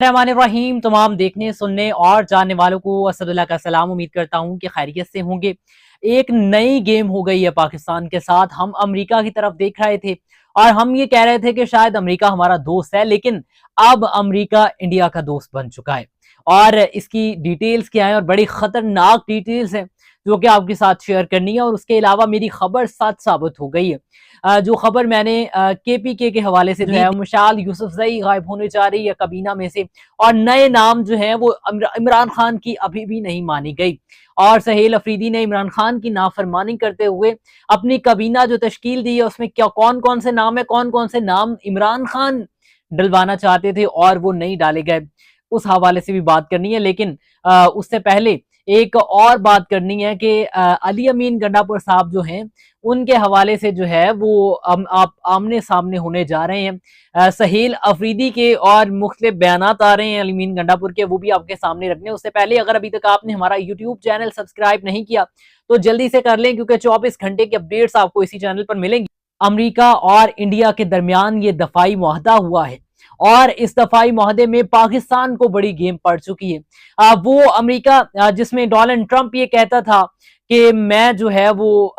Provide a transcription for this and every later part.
रहमानिर्रहीम। तमाम देखने सुनने और जानने वालों को असदुल्लाह का सलाम। उम्मीद करता हूँ कि खैरियत से होंगे। एक नई गेम हो गई है पाकिस्तान के साथ। हम अमेरिका की तरफ देख रहे थे और हम ये कह रहे थे कि शायद अमेरिका हमारा दोस्त है, लेकिन अब अमेरिका इंडिया का दोस्त बन चुका है। और इसकी डिटेल्स क्या है, और बड़ी खतरनाक डिटेल्स हैं जो कि आपके साथ शेयर करनी है। और उसके अलावा मेरी खबर सच साबित हो गई है। जो खबर मैंने केपीके के हवाले से जो है, मशाल यूसुफजई गायब होने जा रही है कबीना में से, और नए नाम जो है वो इमरान खान की अभी भी नहीं मानी गई। और सहेल अफरीदी ने इमरान खान की नाफरमानी करते हुए अपनी कबीना जो तश्कील दी है उसमें क्या कौन कौन से नाम है, कौन कौन से नाम इमरान खान डलवाना चाहते थे और वो नहीं डाले गए, उस हवाले से भी बात करनी है। लेकिन उससे पहले एक और बात करनी है कि अली अमीन गंडापुर साहब जो हैं उनके हवाले से जो है वो आप आमने सामने होने जा रहे हैं। सहेल अफरीदी के और मुख्तलिफ बयानात आ रहे हैं अली अमीन गंडापुर के, वो भी आपके सामने रखने। उससे पहले अगर अभी तक आपने हमारा यूट्यूब चैनल सब्सक्राइब नहीं किया तो जल्दी से कर लें, क्योंकि 24 घंटे की अपडेट्स आपको इसी चैनल पर मिलेंगी। अमेरिका और इंडिया के दरमियान ये दफाई मुआहदा हुआ है और इस दफाई मुआहदे में पाकिस्तान को बड़ी गेम पड़ चुकी है। वो अमेरिका जिसमें डोनाल्ड ट्रंप ये कहता था कि मैं जो है वो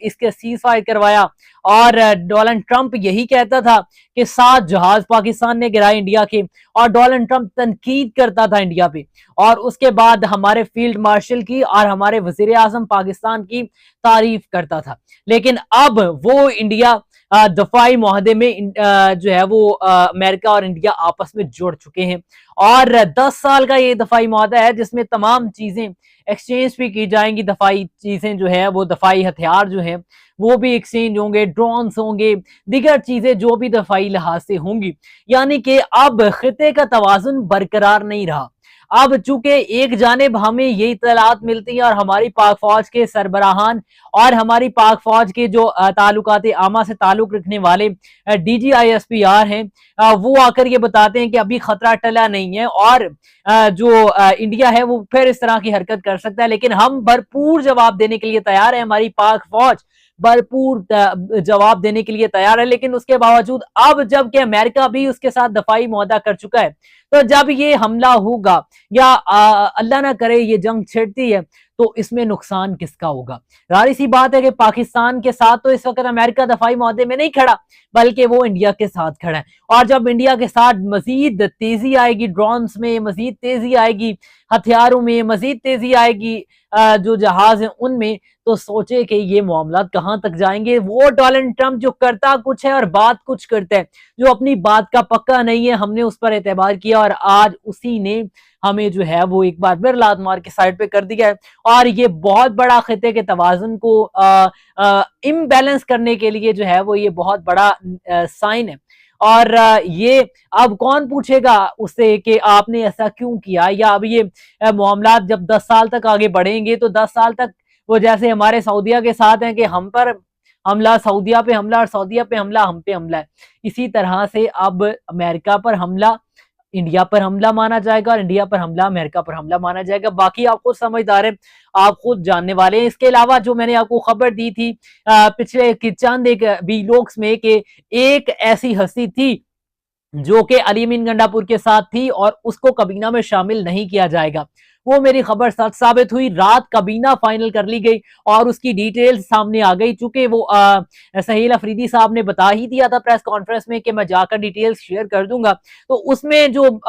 इसके सीज फायर करवाया, और डोनाल्ड ट्रंप यही कहता था कि 7 जहाज पाकिस्तान ने गिराए इंडिया के, और डोनाल्ड ट्रंप तनकीद करता था इंडिया पे, और उसके बाद हमारे फील्ड मार्शल की और हमारे वजीर आजम पाकिस्तान की तारीफ करता था। लेकिन अब वो इंडिया दफाई मुआहदे में जो है वो अमेरिका और इंडिया आपस में जुड़ चुके हैं, और 10 साल का ये दफाई मुआहदा है जिसमें तमाम चीजें एक्सचेंज भी की जाएंगी। दफाई चीजें जो है वो दफाई हथियार जो है वो भी एक्सचेंज होंगे, ड्रोन्स होंगे, दीगर चीजें जो भी दफाई लिहाज से होंगी। यानी कि अब खिते का तवाजुन बरकरार नहीं रहा। अब चूंकि एक जानिब हमें ये इतलात मिलती है और हमारी पाक फौज के सरबराहान और हमारी पाक फौज के जो ताल्लुकात आमा से ताल्लुक रखने वाले DGISPR हैं, वो आकर ये बताते हैं कि अभी खतरा टला नहीं है और जो इंडिया है वो फिर इस तरह की हरकत कर सकता है। लेकिन हम भरपूर जवाब देने के लिए तैयार है, हमारी पाक फौज भरपूर जवाब देने के लिए तैयार है। लेकिन उसके बावजूद अब जबकि अमेरिका भी उसके साथ दफाई मुआहदा कर चुका है, तो जब ये हमला होगा या अल्लाह ना करे ये जंग छिड़ती है, तो इसमें नुकसान किसका होगा? जाहिर सी बात है कि पाकिस्तान के साथ तो इस वक्त अमेरिका दफाई मुआहदे में नहीं खड़ा, बल्कि वो इंडिया के साथ खड़ा है। और जब इंडिया के साथ मजीद तेजी आएगी, ड्रोन्स में मजीद तेजी आएगी, हथियारों में मजीद तेजी आएगी, जो जहाज है उनमें, तो सोचे कि ये मामला कहां तक जाएंगे। वो डोनाल्ड ट्रंप जो करता कुछ है और बात कुछ करता है, जो अपनी बात का पक्का नहीं है, हमने उस पर एतबार किया और आज उसी ने हमें जो है वो एक बार फिर लात मार के साइड पे कर दिया है। और ये बहुत बड़ा खिते के तवाजुन को इम्बैलेंस करने के लिए जो है वो ये बहुत बड़ा साइन है। और ये अब कौन पूछेगा उससे कि आपने ऐसा क्यों किया, या अब ये मामला जब 10 साल तक आगे बढ़ेंगे तो 10 साल तक वो जैसे हमारे सऊदिया के साथ हैं कि हम पर हमला, सऊदिया पे हमला, और सऊदिया पे हमला, हम पे हमला है। इसी तरह से अब अमेरिका पर हमला इंडिया पर हमला माना जाएगा और इंडिया पर हमला अमेरिका पर हमला माना जाएगा। बाकी आप खुद समझदार हैं, आप खुद जानने वाले हैं। इसके अलावा जो मैंने आपको खबर दी थी पिछले चंद एक वीलॉग्स में कि एक ऐसी हस्ती थी जो कि अली अमीन गंडापुर के साथ थी और उसको कबीना में शामिल नहीं किया जाएगा, वो मेरी खबर सच साबित हुई। रात कबीना फाइनल कर ली गई और उसकी डिटेल्स सामने आ गई। चूंकि वो सहेल अफरीदी साहब ने बता ही दिया था प्रेस कॉन्फ्रेंस में कि मैं जाकर डिटेल्स शेयर कर दूंगा, तो उसमें जो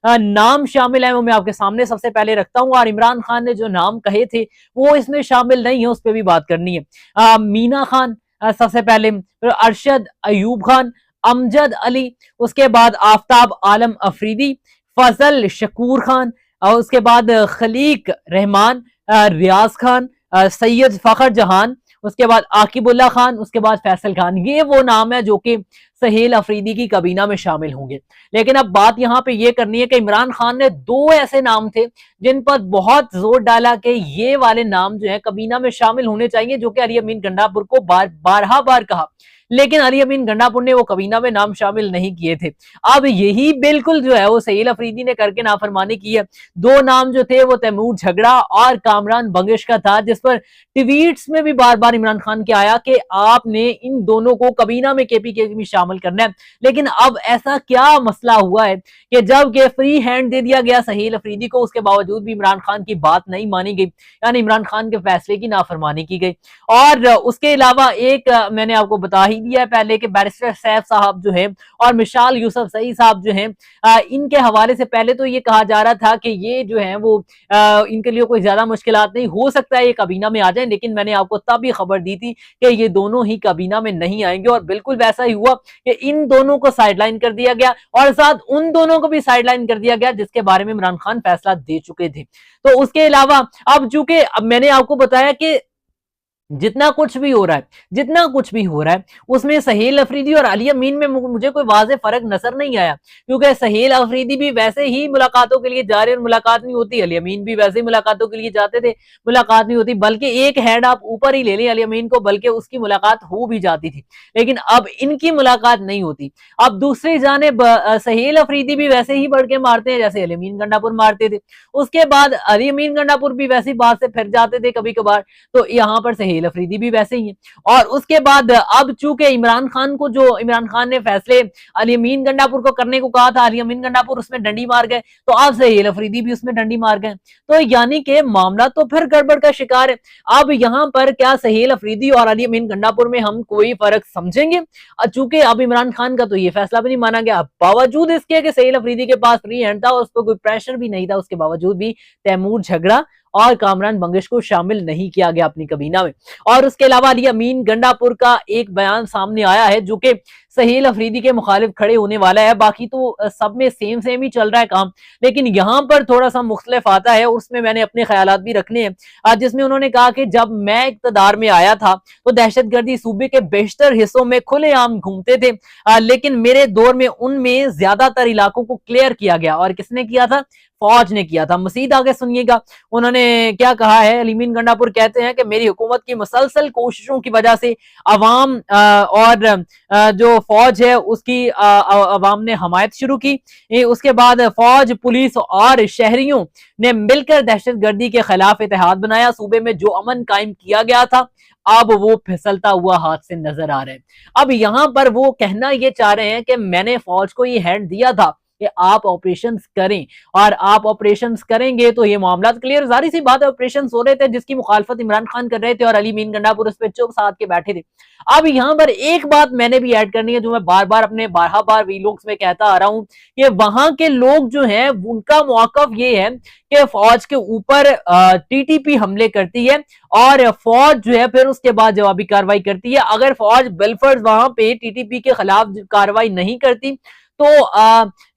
नाम शामिल है वो मैं आपके सामने सबसे पहले रखता हूँ। और इमरान खान ने जो नाम कहे थे वो इसमें शामिल नहीं है, उस पर भी बात करनी है। मीना खान सबसे पहले, अरशद अयूब खान, अमजद अली, उसके बाद आफ्ताब आलम अफरीदी, फजल शकूर खान, और उसके बाद खलीक रहमान, रियाज खान, सैयद फखर जहान, उसके बाद आकिबुल्ला खान, उसके बाद फैसल खान। ये वो नाम है जो कि सहेल अफरीदी की कबीना में शामिल होंगे। लेकिन अब बात यहाँ पे ये करनी है कि इमरान खान ने 2 ऐसे नाम थे जिन पर बहुत जोर डाला कि ये वाले नाम जो है कबीना में शामिल होने चाहिए, जो कि अली अमीन गंडापुर को बारहा बार कहा लेकिन अली अमीन गंडापुर ने वो कबीना में नाम शामिल नहीं किए थे। अब यही बिल्कुल जो है वो सहील अफरीदी ने करके नाफरमानी की है। दो नाम जो थे वो तैमूर झगड़ा और कामरान बंगिश का था, जिस पर ट्वीट्स में भी बार बार इमरान खान के आया कि आपने इन दोनों को कबीना में केपीके में शामिल करना है। लेकिन अब ऐसा क्या मसला हुआ है कि जब के फ्री हैंड दे दिया गया सहील अफरीदी को, उसके बावजूद भी इमरान खान की बात नहीं मानी गई, यानी इमरान खान के फैसले की नाफरमानी की गई। और उसके अलावा एक मैंने आपको बता ही दिया है पहले कि बैरिस्टर सैफ साहब जो है और मिशाल यूसुफ सई साहब जो हैं, इनके हवाले से पहले तो ये कहा जा रहा था कि ये जो है वो इनके लिए कोई ज्यादा मुश्किलात नहीं, हो सकता है ये काबीना में आ जाए, लेकिन मैंने आपको तब भी खबर दी थी कि ये दोनों ही काबीना में नहीं आएंगे। और बिल्कुल वैसा ही हुआ कि इन दोनों को साइडलाइन कर दिया गया और साथ उन दोनों को भी साइडलाइन कर दिया गया जिसके बारे में इमरान खान फैसला दे चुके थे। तो उसके अलावा अब चूंकि अब मैंने आपको बताया कि जितना कुछ भी हो रहा है, जितना कुछ भी हो रहा है उसमें सहील अफरीदी और अली अमीन में मुझे कोई वाज़ेह फर्क नजर नहीं आया, क्योंकि सहील अफरीदी भी वैसे ही मुलाकातों के लिए जा रहे और मुलाकात नहीं होती, अली अमीन भी वैसे ही मुलाकातों के लिए जाते थे, मुलाकात नहीं होती, बल्कि एक हैंड आप ऊपर ही ले लें अली अमीन को, बल्कि उसकी मुलाकात हो भी जाती थी, लेकिन अब इनकी मुलाकात नहीं होती। अब दूसरी जानिब सहील अफरीदी भी वैसे ही बढ़ के मारते हैं जैसे अली अमीन गंडापुर मारते थे, उसके बाद अली अमीन गंडापुर भी वैसी बात से फिर जाते थे कभी कभार, तो यहाँ पर सहील अफरीदी भी वैसे ही है। और उसके बाद अब चूंकि इमरान खान को, जो इमरान खान ने फैसले अली अमीन गंडापुर को करने को कहा था, अली अमीन गंडापुर उसमें डंडी मार गए, तो अब सहील अफरीदी भी उसमें डंडी मार गए, तो यानी कि मामला तो फिर गड़बड़ का शिकार है। अब यहाँ पर क्या सहील अफरीदी और अली अमीन गंडापुर में हम कोई फर्क समझेंगे? चूंकि अब इमरान खान का तो ये फैसला भी नहीं माना गया, बावजूद इसके कि सहील अफरीदी के पास फ्री हैंड था और उस पर कोई प्रेशर भी नहीं था, उसके बावजूद भी तैमूर झगड़ा और कामरान बंगिश को शामिल नहीं किया गया अपनी कबीना में। और उसके अलावा अली अमीन गंडापुर का एक बयान सामने आया है जो कि सहील अफरीदी के मुखालिफ खड़े होने वाला है, बाकी तो सब में सेम सेम ही चल रहा है काम, लेकिन यहाँ पर थोड़ा सा मुख्तलिफ आता है, उसमें मैंने अपने ख्यालात भी रखने हैं। जिसमें उन्होंने कहा कि जब मैं इक़्तिदार में आया था तो दहशतगर्दी सूबे के बेशतर हिस्सों में खुलेआम घूमते थे, लेकिन मेरे दौर में उनमें ज्यादातर इलाकों को क्लियर किया गया। और किसने किया था? फौज ने किया था। मजीद आगे सुनिएगा उन्होंने क्या कहा है। अली अमीन गंडापुर कहते हैं कि मेरी हुकूमत की मुसलसल कोशिशों की वजह से अवाम और जो फौज है उसकी अवाम ने हमायत शुरू की। उसके बाद फौज, पुलिस और शहरियों ने मिलकर दहशतगर्दी के खिलाफ इत्तेहाद बनाया। सूबे में जो अमन कायम किया गया था अब वो फिसलता हुआ हाथ से नजर आ रहा है। अब यहाँ पर वो कहना ये चाह रहे हैं कि मैंने फौज को ये हैंड दिया था कि आप ऑपरेशंस करें, और आप ऑपरेशंस करेंगे तो ये मामला क्लियर, जारी सी बात है ऑपरेशंस हो रहे थे जिसकी मुखालफत इमरान खान कर रहे थे और अली अमीन गंडापुर उस पर चुप साध के बैठे थे। अब यहाँ पर एक बात मैंने भी ऐड करनी है जो मैं बार बार अपने 12 बार वीलॉग्स में कहता आ रहा हूँ कि वहां के लोग जो हैं उनका मौकफ ये है कि फौज के ऊपर टीटीपी हमले करती है और फौज जो है फिर उसके बाद जवाबी कार्रवाई करती है। अगर फौज बिलफर्ज वहां पे टीटीपी के खिलाफ कार्रवाई नहीं करती तो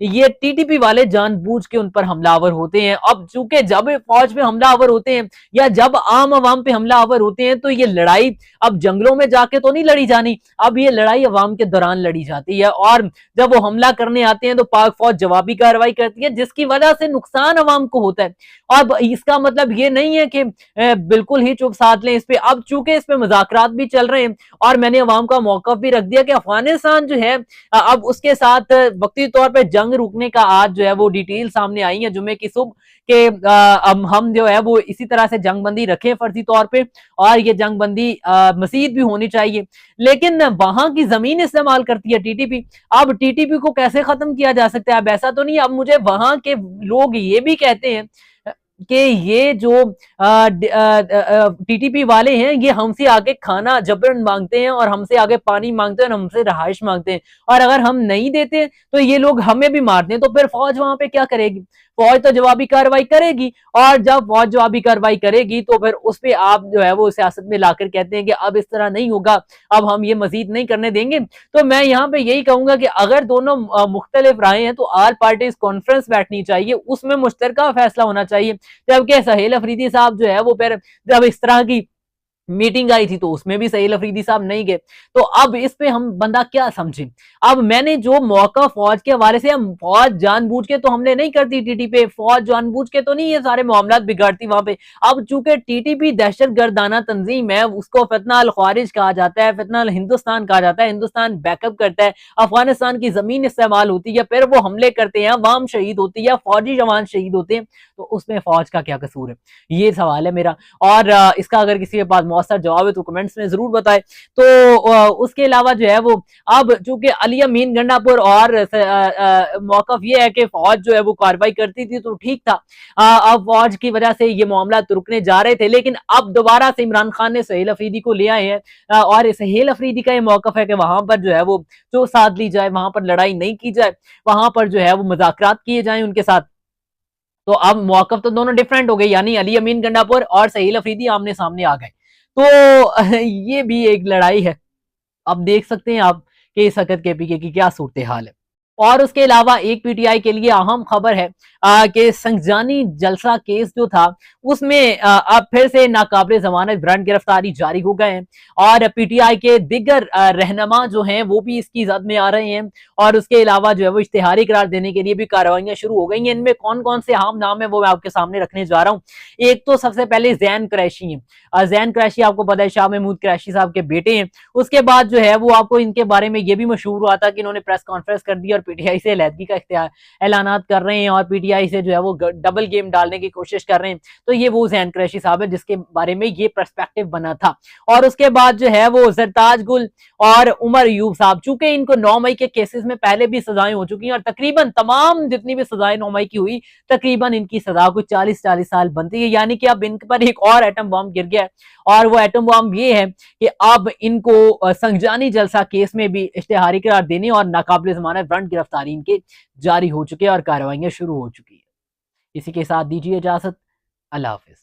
ये टीटीपी वाले जानबूझ के उन पर हमलावर होते हैं। अब चूंकि जब फौज पे हमलावर होते हैं या जब आम आवाम पे हमलावर होते हैं तो ये लड़ाई अब जंगलों में जाके तो नहीं लड़ी जानी, अब ये लड़ाई अवाम के दौरान लड़ी जाती है और जब वो हमला करने आते हैं तो पाक फौज जवाबी कार्रवाई करती है जिसकी वजह से नुकसान अवाम को होता है। अब इसका मतलब ये नहीं है कि बिल्कुल ही चुप साध लें इस पे। अब चूंकि इस पे मुज़ाकरात भी चल रहे हैं और मैंने अवाम का मौकफ भी रख दिया कि अफगानिस्तान जो है अब उसके साथ वक्ती तौर पे जंग रुकने का आज जो है वो डिटेल सामने आई है जुमे की सुबह के हम जो है वो इसी तरह से जंगबंदी रखें फर्जी तौर पे और ये जंगबंदी मजीद भी होनी चाहिए, लेकिन वहां की जमीन इस्तेमाल करती है टीटीपी। अब टीटीपी को कैसे खत्म किया जा सकता है? अब ऐसा तो नहीं, अब मुझे वहां के लोग ये भी कहते हैं कि ये जो टीटीपी वाले हैं ये हमसे आगे खाना जबरन मांगते हैं और हमसे आगे पानी मांगते हैं और हमसे रहाइश मांगते हैं, और अगर हम नहीं देते तो ये लोग हमें भी मारते हैं। तो फिर फौज वहां पे क्या करेगी? फौज तो जवाबी कार्रवाई करेगी, और जब फौज जवाबी कार्रवाई करेगी तो फिर उस पर आप जो है वो सियासत में लाकर कहते हैं कि अब इस तरह नहीं होगा, अब हम ये मजीद नहीं करने देंगे। तो मैं यहाँ पे यही कहूंगा कि अगर दोनों मुख्तलिफ राय हैं तो आल पार्टीज कॉन्फ्रेंस बैठनी चाहिए, उसमें मुश्तरका फैसला होना चाहिए। जबकि सहील अफरीदी साहब जो है वो फिर जब इस तरह की मीटिंग आई थी तो उसमें भी सहील अफरीदी साहब नहीं गए। तो अब इस पे हम बंदा क्या समझे। अब मैंने जो मौका फौज के हवाले से, फौज जानबूझ के तो हमने नहीं करती टीटी पे, फौज जानबूझ के तो नहीं ये सारे मामला बिगाड़ती वहां पे। अब चूंकि टीटीपी दहशत गर्दाना तंजीम है, उसको फितना अल ख्वारिज कहा जाता है, फितना अल हिंदुस्तान कहा जाता है, हिंदुस्तान बैकअप करता है, अफगानिस्तान की जमीन इस्तेमाल होती है, फिर वो हमले करते हैं, अवाम शहीद होती है, फौजी जवान शहीद होते हैं, तो उसमें फौज का क्या कसूर है, ये सवाल है मेरा। और इसका अगर किसी के पास मौसर जवाब है तो कमेंट्स में जरूर बताएं। तो उसके अलावा जो है वो, अब चूंकि अली अमीन गंडापुर और मौकफ ये है कि फौज जो है वो कार्रवाई करती थी तो ठीक था, अब फौज की वजह से ये मामला रुकने जा रहे थे, लेकिन अब दोबारा से इमरान खान ने सहेल अफरीदी को ले आए हैं, और सहेल अफरीदी का ये मौकफ है कि वहां पर जो है वो जो साथ ली जाए, वहां पर लड़ाई नहीं की जाए, वहां पर जो है वो मुज़ाकरात किए जाए उनके साथ। तो अब मौकफ तो दोनों डिफरेंट हो गए, यानी अली अमीन गंडापुर और सहील अफरीदी आमने सामने आ गए। तो ये भी एक लड़ाई है। अब देख सकते हैं आप कि इस वक्त के पीके की क्या सूरत हाल है। और उसके अलावा एक पीटीआई के लिए अहम खबर है कि संगजानी जलसा केस जो था उसमें अब फिर से नाकाबिल जमानत वारंट गिरफ्तारी जारी हो गए हैं, और पीटीआई के दिगर रहनुमा जो हैं वो भी इसकी जद में आ रहे हैं, और उसके अलावा जो है वो इश्तिहारी करार देने के लिए भी कार्रवाइयां शुरू हो गई हैं। इनमें कौन कौन से अहम नाम है वो मैं आपके सामने रखने जा रहा हूँ। एक तो सबसे पहले जैन कुरैशी है। जैन कुरैशी आपको पता है शाह महमूद कुरैशी साहब के बेटे हैं। उसके बाद जो है वो आपको इनके बारे में ये भी मशहूर हुआ था कि इन्होंने प्रेस कॉन्फ्रेंस कर दी और पीटीआई से अलहदगी का ऐलानात कर रहे हैं, और पीटीआई से जो है वो डबल गेम डालने की कोशिश कर रहे हैं। तो ये वो जैन कुरैशी साहब है जिसके बारे में ये पर्सपेक्टिव बना था। और उसके बाद जो है वो जरताज गुल और उमर यूब साहब, चूंकि इनको 9 मई के केसेस में पहले भी सजाएं हो चुकी हैं, और तकरीबन तमाम जितनी भी सजाएं 9 मई की हुई, तकरीबन इनकी सजा को 40-40 साल बनती है, यानी कि अब इन पर एक और एटम बम गिर गया है। और वो एटम बम ये है कि अब इनको संगजानी जलसा केस में भी इश्तिहारी करार देने और नाकाबिल जमानत वारंट गिरफ्तारी इनके जारी हो चुके हैं और कार्रवाइयां शुरू हो चुकी है। इसी के साथ दीजिए इजाजत। अल्लाह हाफिज।